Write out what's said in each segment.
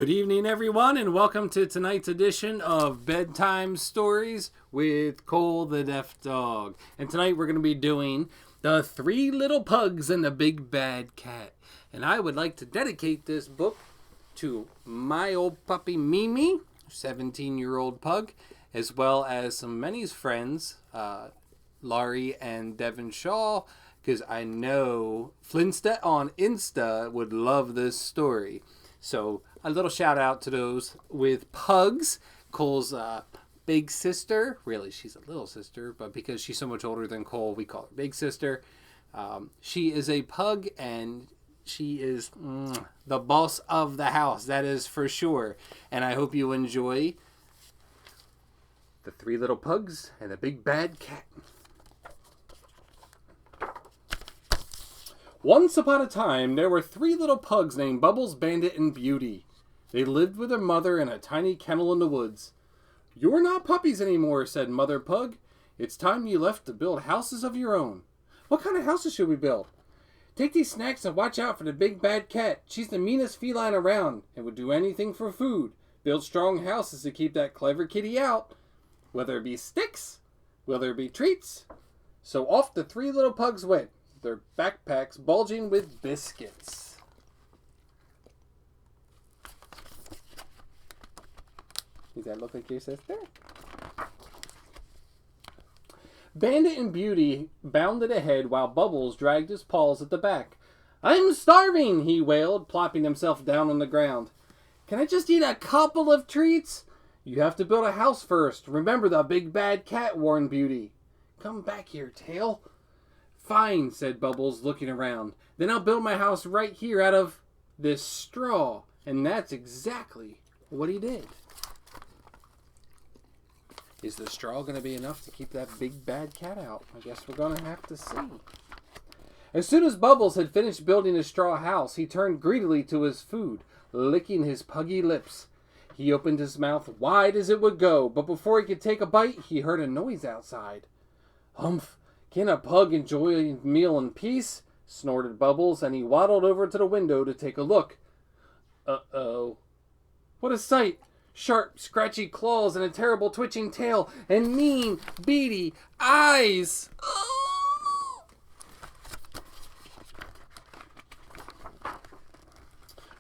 Good evening, everyone, and welcome to tonight's edition of Bedtime Stories with Cole the Deaf Dog. And tonight we're going to be doing The Three Little Pugs and the Big Bad Cat. And I would like to dedicate this book to my old puppy Mimi, 17-year-old pug, as well as some many's friends, Laurie and Devin Shaw, because I know Flintstead on Insta would love this story. So a little shout out to those with Pugs, Cole's big sister. Really, she's a little sister, but because she's so much older than Cole, we call her big sister. She is a pug, and she is the boss of the house. That is for sure. And I hope you enjoy The Three Little Pugs and the Big Bad Cat. Once upon a time, there were three little pugs named Bubbles, Bandit, and Beauty. They lived with their mother in a tiny kennel in the woods. "You're not puppies anymore," said Mother Pug. "It's time you left to build houses of your own." "What kind of houses should we build?" "Take these snacks and watch out for the big bad cat. She's the meanest feline around and would do anything for food. Build strong houses to keep that clever kitty out. Whether it be sticks, whether it be treats." So off the three little pugs went, their backpacks bulging with biscuits. Does that look like your sister? Bandit and Beauty bounded ahead while Bubbles dragged his paws at the back. "I'm starving," he wailed, plopping himself down on the ground. "Can I just eat a couple of treats?" "You have to build a house first. Remember the big bad cat," warned Beauty. "Come back here, Tail." "Fine," said Bubbles, looking around. "Then I'll build my house right here out of this straw." And that's exactly what he did. Is the straw going to be enough to keep that big bad cat out? I guess we're going to have to see. As soon as Bubbles had finished building his straw house, he turned greedily to his food, licking his puggy lips. He opened his mouth wide as it would go, but before he could take a bite, he heard a noise outside. "Humph! Can a pug enjoy a meal in peace?" snorted Bubbles, and he waddled over to the window to take a look. Uh-oh. What a sight! Sharp, scratchy claws and a terrible twitching tail and mean, beady eyes.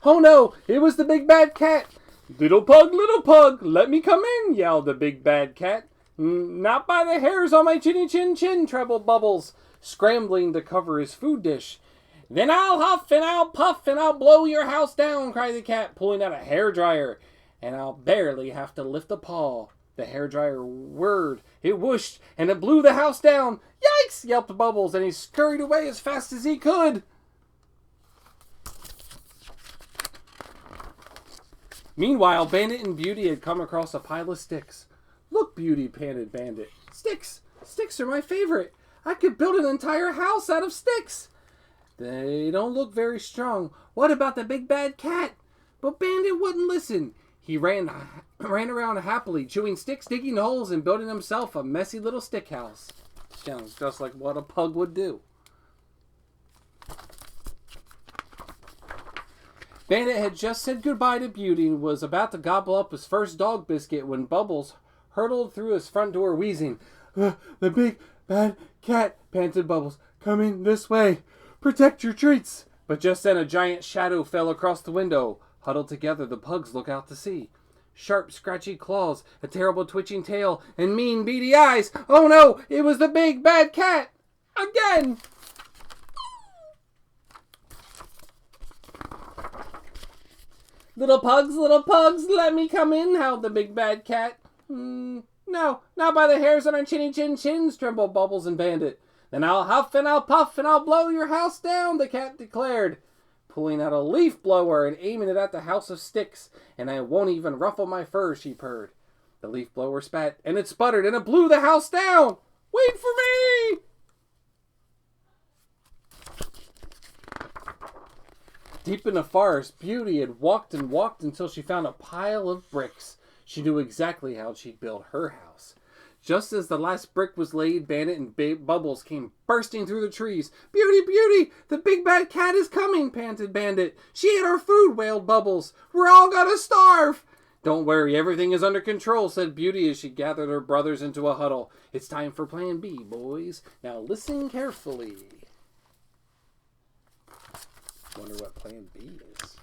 Oh no, it was the big bad cat. Little pug, let me come in," yelled the big bad cat. "Not by the hairs on my chinny chin chin," trebled Bubbles, scrambling to cover his food dish. "Then I'll huff and I'll puff and I'll blow your house down," cried the cat, pulling out a hairdryer. "And I'll barely have to lift a paw." The hairdryer whirred, it whooshed, and it blew the house down. "Yikes!" yelped Bubbles, and he scurried away as fast as he could. Meanwhile, Bandit and Beauty had come across a pile of sticks. "Look, Beauty," panted Bandit. Sticks! Sticks are my favorite! I could build an entire house out of sticks!" "They don't look very strong." "What about the big bad cat?" But Bandit wouldn't listen. He ran around happily, chewing sticks, digging holes, and building himself a messy little stick house. Sounds just like what a pug would do. Bandit had just said goodbye to Beauty and was about to gobble up his first dog biscuit when Bubbles hurtled through his front door wheezing. "The big bad cat," panted Bubbles. "Coming this way. Protect your treats." But just then a giant shadow fell across the window. Huddled together, the pugs look out to see. Sharp, scratchy claws, a terrible twitching tail, and mean, beady eyes. Oh no, it was the big bad cat! Again! Little pugs, let me come in," howled the big bad cat. No, not by the hairs on our chinny chin chins," trembled Bubbles and Bandit. "Then I'll huff and I'll puff and I'll blow your house down," the cat declared, pulling out a leaf blower and aiming it at the house of sticks. "And I won't even ruffle my fur," she purred. The leaf blower spat, and it sputtered, and it blew the house down. "Wait for me!" Deep in the forest, Beauty had walked and walked until she found a pile of bricks. She knew exactly how she'd build her house. Just as the last brick was laid, Bandit and Bubbles came bursting through the trees. "Beauty, Beauty! The big bad cat is coming!" panted Bandit. "She ate our food!" wailed Bubbles. "We're all gonna starve!" "Don't worry, everything is under control," said Beauty as she gathered her brothers into a huddle. "It's time for Plan B, boys. Now listen carefully." Wonder what Plan B is.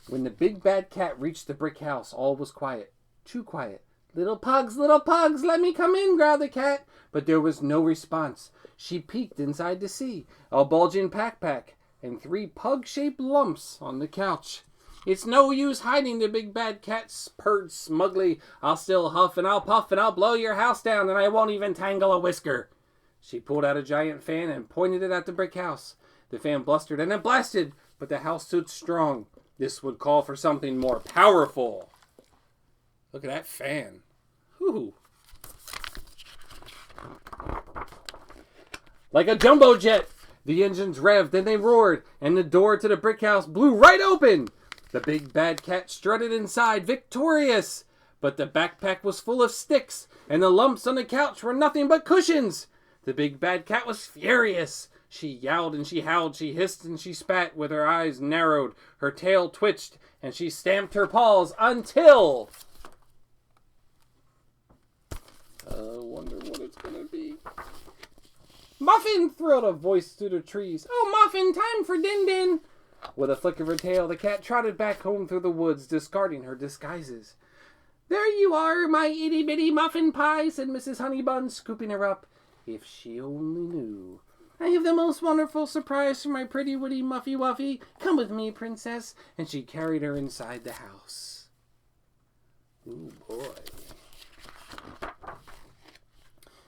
When the big bad cat reached the brick house, all was quiet. Too quiet. Little pugs, let me come in," growled the cat. But there was no response. She peeked inside to see a bulging pack and 3 pug-shaped lumps on the couch. "It's no use hiding," the big bad cat purred smugly. "I'll still huff and I'll puff and I'll blow your house down, and I won't even tangle a whisker." She pulled out a giant fan and pointed it at the brick house. The fan blustered and it blasted, but the house stood strong. This would call for something more powerful. Look at that fan. Whew. Like a jumbo jet, the engines revved and they roared, and the door to the brick house blew right open. The big bad cat strutted inside, victorious. But the backpack was full of sticks, and the lumps on the couch were nothing but cushions. The big bad cat was furious. She yowled and she howled, she hissed and she spat, with her eyes narrowed, her tail twitched, and she stamped her paws until... wonder what it's gonna be. "Muffin!" thrilled a voice through the trees. "Oh, Muffin, time for Din-Din!" With a flick of her tail, the cat trotted back home through the woods, discarding her disguises. "There you are, my itty-bitty muffin pie," said Mrs. Honeybun, scooping her up. If she only knew. "I have the most wonderful surprise for my pretty witty Muffy Wuffy. Come with me, princess." And she carried her inside the house. Ooh, boy.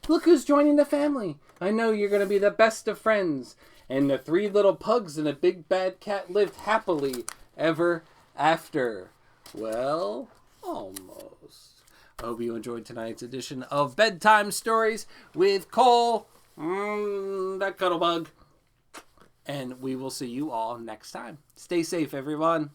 "Look who's joining the family. I know you're going to be the best of friends." And the 3 little pugs and a big bad cat lived happily ever after. Well, almost. I hope you enjoyed tonight's edition of Bedtime Stories with Cole, that cuddle bug. And we will see you all next time. Stay safe, everyone.